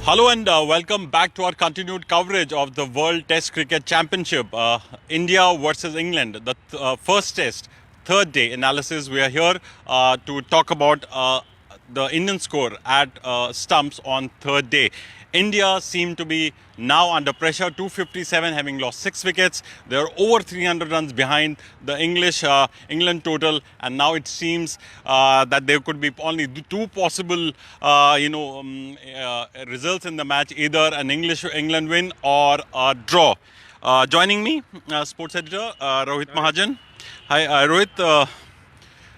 Hello and welcome back to our continued coverage of the World Test Cricket Championship. India versus England, the first test, third day analysis. We are here to talk about the Indian score at stumps on third day. India seem to be now under pressure, 257, having lost 6 wickets. They are over 300 runs behind the England total, and now it seems that there could be only two possible, results in the match: either an England win or a draw. Joining me, sports editor Rohit Mahajan. Hi, Rohit.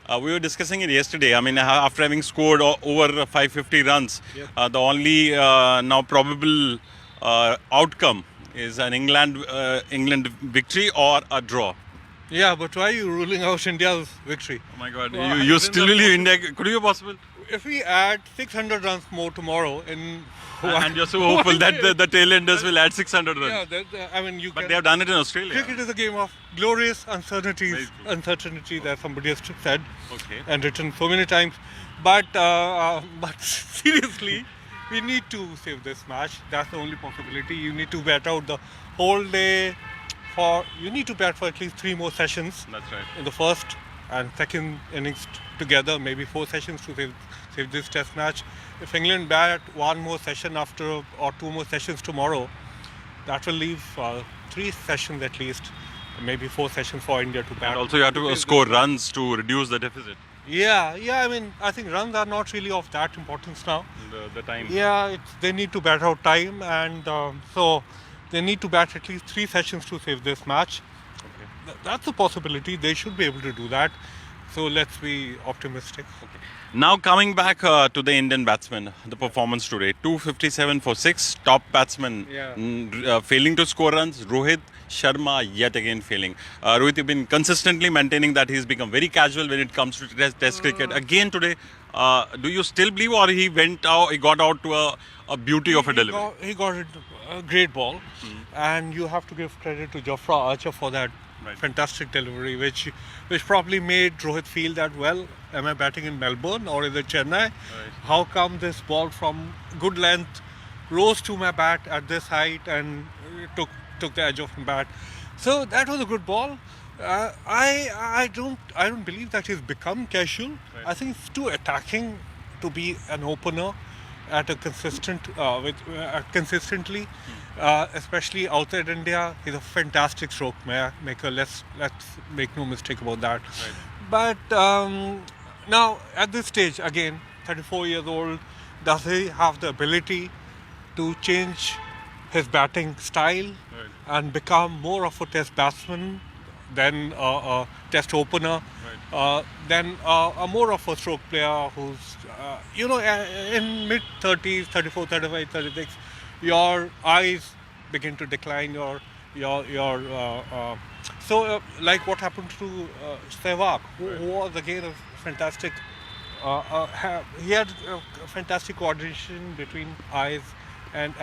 We were discussing it yesterday. I mean, after having scored over 550 runs, the only now probable outcome is an England victory or a draw. Yeah, but why are you ruling out India's victory? Oh my God, you still believe India? Could it be possible? If we add 600 runs more tomorrow and you're so hopeful that the tailenders will add 600 runs. Yeah, I mean, but they have done it in Australia. Cricket is a game of glorious uncertainty that somebody has said and written so many times. But seriously, we need to save this match. That's the only possibility. You need to bat out the whole day. You need to bat for at least 3 more sessions. That's right. In the first and second innings together, maybe 4 sessions to save this test match. If England bat 1 more session after or 2 more sessions tomorrow, that will leave 3 sessions at least, maybe 4 sessions for India to bat. And also you have to score runs to reduce the deficit. Yeah. I mean, I think runs are not really of that importance now. The time. Yeah, they need to bat out time, and so they need to bat at least 3 sessions to save this match. That's a possibility. They should be able to do that. So let's be optimistic. Okay. Now coming back to the Indian batsmen, the performance today: 257 for 6. Top batsman failing to score runs. Rohit Sharma yet again failing. Rohit, you've been consistently maintaining that he's become very casual when it comes to test cricket. Again today, do you still believe, or he got out to a beauty of a delivery? He got a great ball, and you have to give credit to Jofra Archer for that. Right. Fantastic delivery, which probably made Rohit feel that, well, am I batting in Melbourne or is it Chennai? Right. How come this ball from good length rose to my bat at this height and took the edge of my bat? So that was a good ball. I don't believe that he's become casual. Right. I think he's too attacking to be an opener at a consistently. Especially outside India, he's a fantastic stroke maker. Let's make no mistake about that. Right. But now at this stage, again, 34 years old, does he have the ability to change his batting style and become more of a test batsman than a test opener, than a more of a stroke player who's, in mid-30s, 34, 35, 36, your eyes begin to decline, like what happened to Sehwag, who was again a fantastic, he had a fantastic coordination between eyes and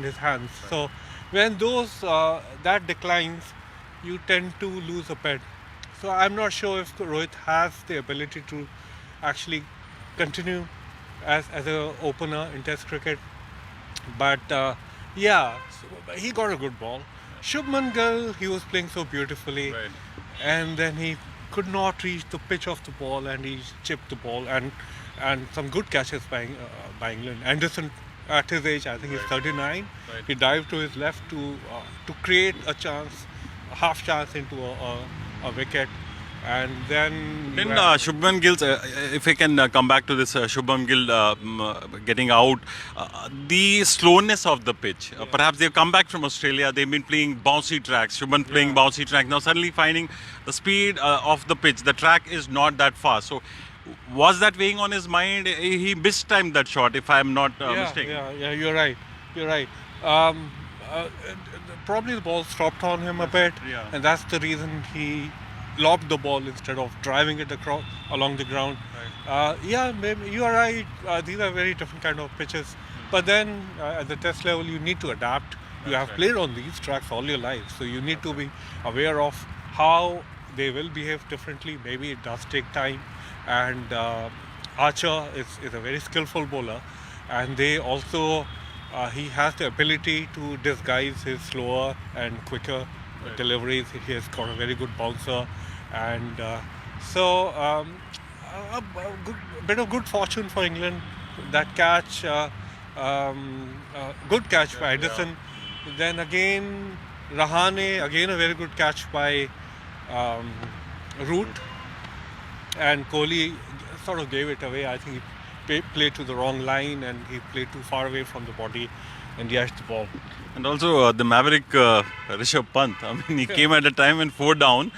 his hands. Right. So when that declines, you tend to lose a bit. So I'm not sure if Rohit has the ability to actually continue as an opener in Test cricket. But he got a good ball. Shubman Gill, he was playing so beautifully, and then he could not reach the pitch of the ball, and he chipped the ball, and some good catches by England. Anderson, at his age, I think he's 39. He dived to his left to create a half chance into a wicket. And then Shubman Gill, if I can come back to this Shubman Gill getting out, the slowness of the pitch. Perhaps they've come back from Australia, they've been playing bouncy tracks, Shubman playing bouncy tracks, now suddenly finding the speed of the pitch. The track is not that fast. So was that weighing on his mind? He mistimed that shot, if I'm not mistaken. Yeah, you're right. Probably the ball stopped on him a bit, and that's the reason he lobbed the ball instead of driving it along the ground. Right. Maybe you are right. These are very different kind of pitches. But then at the test level, you need to adapt. You have played on these tracks all your life, so you need to be aware of how they will behave differently. Maybe it does take time. And Archer is a very skillful bowler, and they also he has the ability to disguise his slower and quicker deliveries. He has got a very good bouncer, and bit of good fortune for England. That catch, good catch by Edison. Then again, Rahane, again a very good catch by Root, and Kohli sort of gave it away. I think he played to the wrong line and he played too far away from the body and he edged the ball. And also the Maverick Rishabh Pant. I mean, he came at a time when 4 down,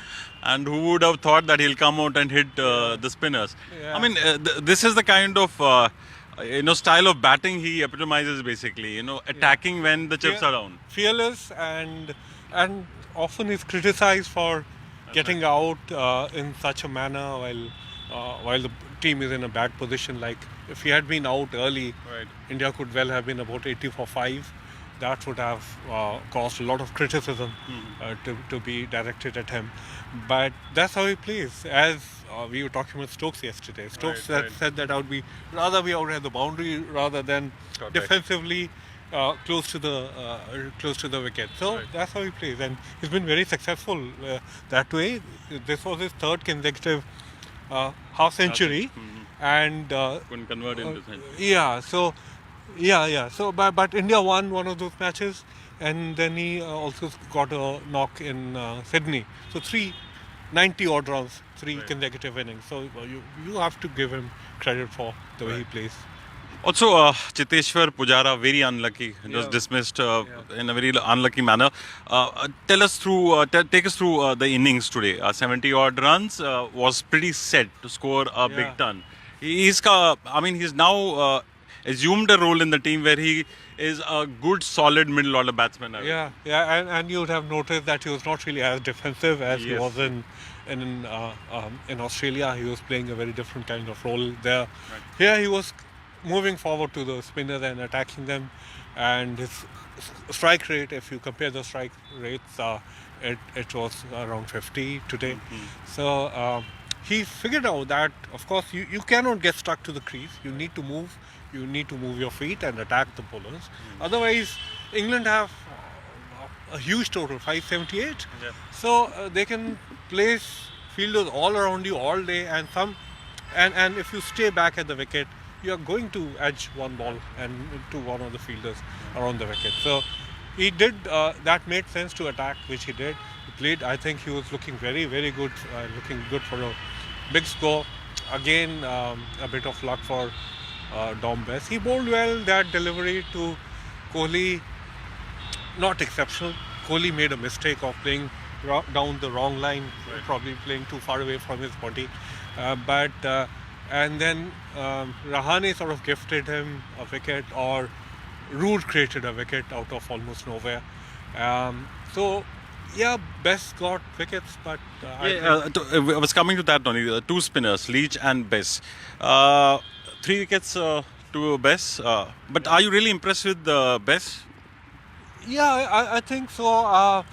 and who would have thought that he'll come out and hit the spinners? Yeah. I mean, this is the kind of style of batting he epitomizes, basically. Attacking when the chips are down. Fearless, and often is criticized for getting out in such a manner while the team is in a bad position. Like if he had been out early, Right. India could well have been about 80 for 5. That would have caused a lot of criticism to be directed at him. But that's how he plays. As we were talking with Stokes yesterday. Stokes said that I would rather be out at the boundary rather than Correct. defensively close to the wicket. So that's how he plays, and he's been very successful that way. This was his 3rd consecutive half century, and Couldn't convert into century. yeah. So, but India won one of those matches, and then he also got a knock in Sydney. So 390 odd runs, 3 consecutive innings. So you have to give him credit for the way he plays. Also, Chiteshwar Pujara, very unlucky, just dismissed in a very unlucky manner. Take us through the innings today. 70 odd runs was pretty set to score a big ton. He's now assumed a role in the team where he is a good, solid middle order batsman. And you would have noticed that he was not really as defensive as he was in Australia. He was playing a very different kind of role there. Here he was moving forward to the spinners and attacking them, and his strike rate, if you compare the strike rates, it was around 50 today. So he figured out that, of course, you cannot get stuck to the crease. You need to move your feet and attack the bowlers. Otherwise, England have a huge total, 578. So they can place fielders all around you all day, and if you stay back at the wicket, you are going to edge one ball and into one of the fielders around the wicket. So he did that. Made sense to attack, which he did. He played. I think he was looking very, very good, looking good for a big score. Again, a bit of luck for Dom Bess. He bowled well. That delivery to Kohli, not exceptional. Kohli made a mistake of playing down the wrong line, probably playing too far away from his body. And then Rahane sort of gifted him a wicket, or Root created a wicket out of almost nowhere. Bess got wickets, but I was coming to that only. 2 spinners, Leach and Bess. 3 wickets to Bess. But are you really impressed with Bess? Yeah, I think so.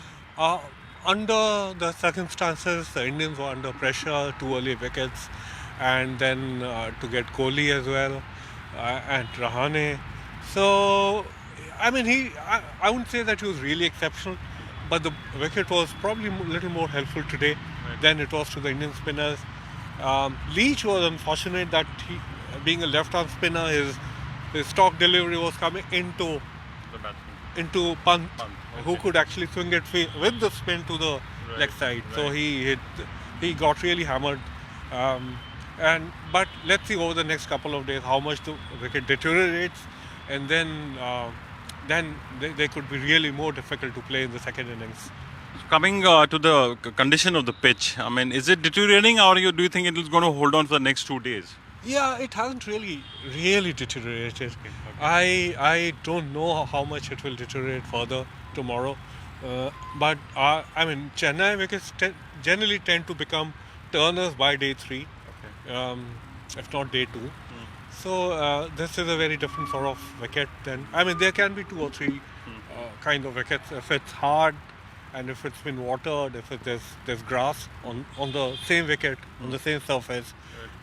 Under the circumstances, the Indians were under pressure, 2 early wickets, and then to get Kohli as well, and Rahane. So, I mean, I wouldn't say that he was really exceptional, but the wicket was probably a little more helpful today than it was to the Indian spinners. Leach was unfortunate that he, being a left-arm spinner, his stock delivery was coming into Pant, who could actually swing it with the spin to the leg side. So he got really hammered. But let's see over the next couple of days how much the wicket deteriorates, and then they could be really more difficult to play in the second innings. Coming to the condition of the pitch, I mean, is it deteriorating, or do you think it is going to hold on for the next 2 days? Yeah, it hasn't really deteriorated. I don't know how much it will deteriorate further tomorrow. But I mean, Chennai wickets generally tend to become turners by day 3, if not day 2. So this is a very different sort of wicket. I mean, there can be 2 or 3 kind of wickets. If it's hard, and if it's been watered, if there's grass on the same wicket, on the same surface,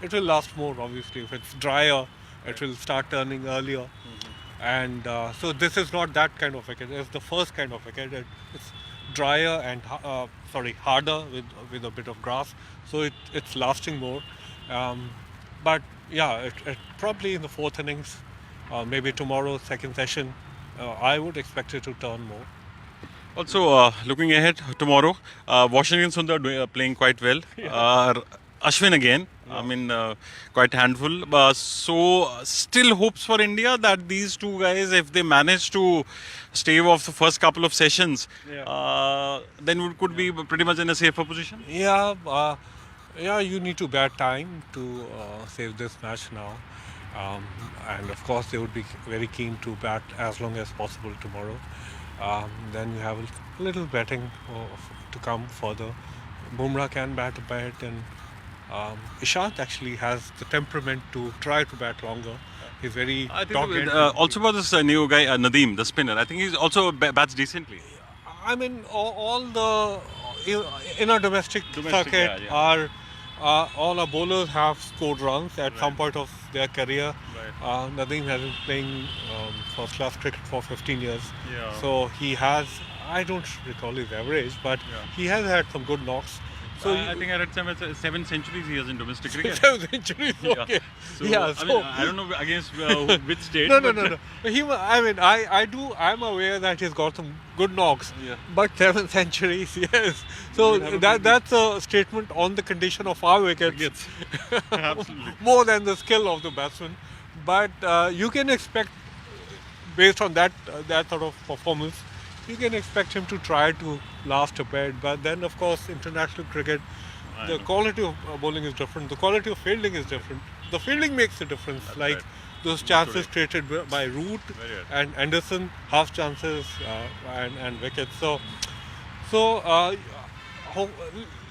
it will last more. Obviously, if it's drier, it will start turning earlier. And so this is not that kind of wicket. It's the first kind of wicket. It's drier and harder with a bit of grass, so it's lasting more. But yeah, it probably in the fourth innings, maybe tomorrow second session, I would expect it to turn more. Also, looking ahead tomorrow, Washington Sundar playing quite well. Ashwin again, I mean, quite handful. So, still hopes for India that these two guys, if they manage to stave off the first couple of sessions, then we could be pretty much in a safer position. Yeah, you need to bat time to save this match now. And of course, they would be very keen to bat as long as possible tomorrow. Then you have a little batting to come further. Bumrah can bat a bit, and Ishant actually has the temperament to try to bat longer. He's very I think dogged. also about this new guy, Nadeem, the spinner. I think he's also bats decently. I mean, all the in our domestic circuit yeah. are all our bowlers have scored runs at some point of their career. Nadeem has been playing first class cricket for 15 years. Yeah. So he has, I don't recall his average, but he has had some good knocks. So I think I read 7 centuries he has in domestic cricket. 7 centuries, okay. So, Yeah, I mean, I don't know against which state. No. I'm aware that he's got some good knocks, but 7 centuries, yes. So that's a statement on the condition of our wickets, Absolutely. more than the skill of the batsman. But you can expect, based on that sort of performance, you can expect him to try to last a bit. But then, of course, international cricket, the quality of bowling is different. The quality of fielding is different. The fielding makes a difference. Those chances created by Root and Anderson, half chances and wickets.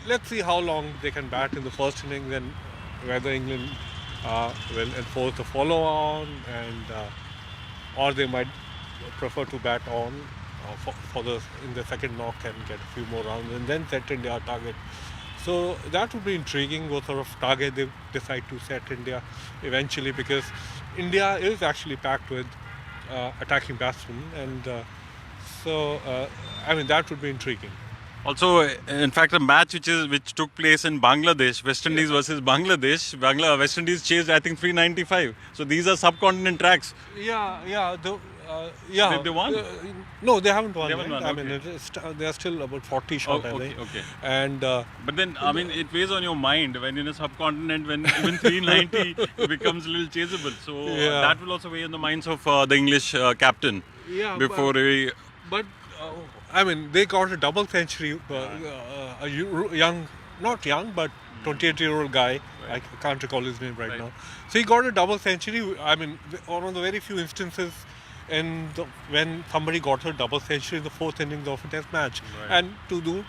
Let's see how long they can bat in the first innings and whether England will enforce the follow-on, or they might prefer to bat on in the second knock and get a few more rounds and then set India a target. So that would be intriguing, what sort of target they decide to set India eventually, because India is actually packed with attacking batsmen, and that would be intriguing. Also, in fact, a match which took place in Bangladesh, West Indies versus Bangladesh. West Indies chased, I think, 395. So these are subcontinent tracks. They won? No, they haven't won. They haven't won, I mean, they are still about 40 short, I think. Okay. And but then, I mean, it weighs on your mind when in a subcontinent, when even 390 becomes a little chaseable. So that will also weigh on the minds of the English captain. Before they got a double century. A not young, but 28-year-old guy. I can't recall his name right now. So he got a double century. I mean, one of the very few instances when somebody got a double century in the fourth innings of a test match, and to do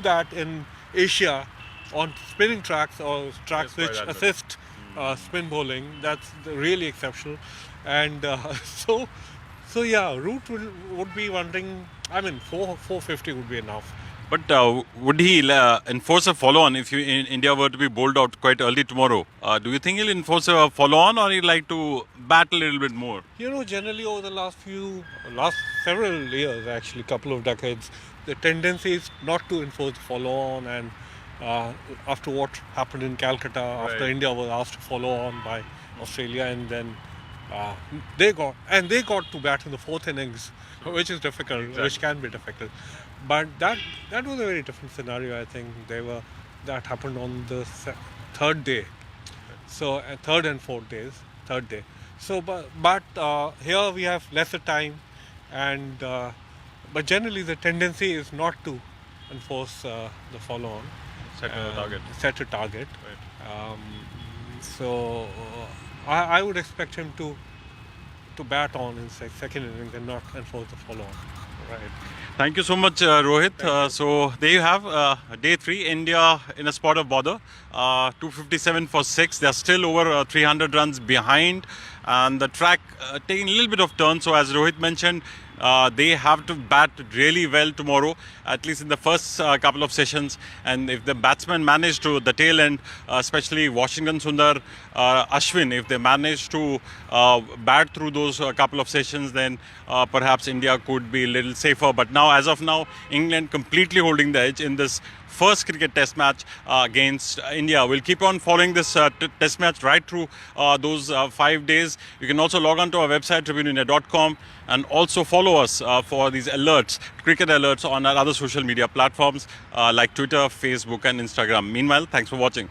that in Asia on spinning tracks or tracks which assist spin bowling, that's really exceptional. And Root would be wondering. I mean, 450 would be enough. But would he enforce a follow-on if India were to be bowled out quite early tomorrow? Do you think he'll enforce a follow-on, or he'd like to bat a little bit more? Generally over the last several years, actually, couple of decades, the tendency is not to enforce the follow-on. And after what happened in Calcutta, after India was asked to follow on by Australia, and then they got to bat in the fourth innings, which is difficult, which can be difficult. But that was a very different scenario. I think that happened on the third day, so third and fourth days, third day. So, but here we have lesser time, and but generally the tendency is not to enforce the follow-on, set a target. So I would expect him to bat on in second innings and not enforce the follow-on. Right. Thank you so much, Rohit. So there you have day 3. India in a spot of bother. 257 for 6. They're still over 300 runs behind, and the track taking a little bit of turn. So as Rohit mentioned, They have to bat really well tomorrow, at least in the first couple of sessions. And if the batsmen manage to, the tail end, especially Washington Sundar, Ashwin, if they manage to bat through those couple of sessions, then perhaps India could be a little safer. But now, as of now, England completely holding the edge in this first cricket test match against India. We'll keep on following this test match right through those 5 days. You can also log on to our website, tribuneindia.com, and also follow us for these alerts, cricket alerts on our other social media platforms like Twitter, Facebook and Instagram. Meanwhile, thanks for watching.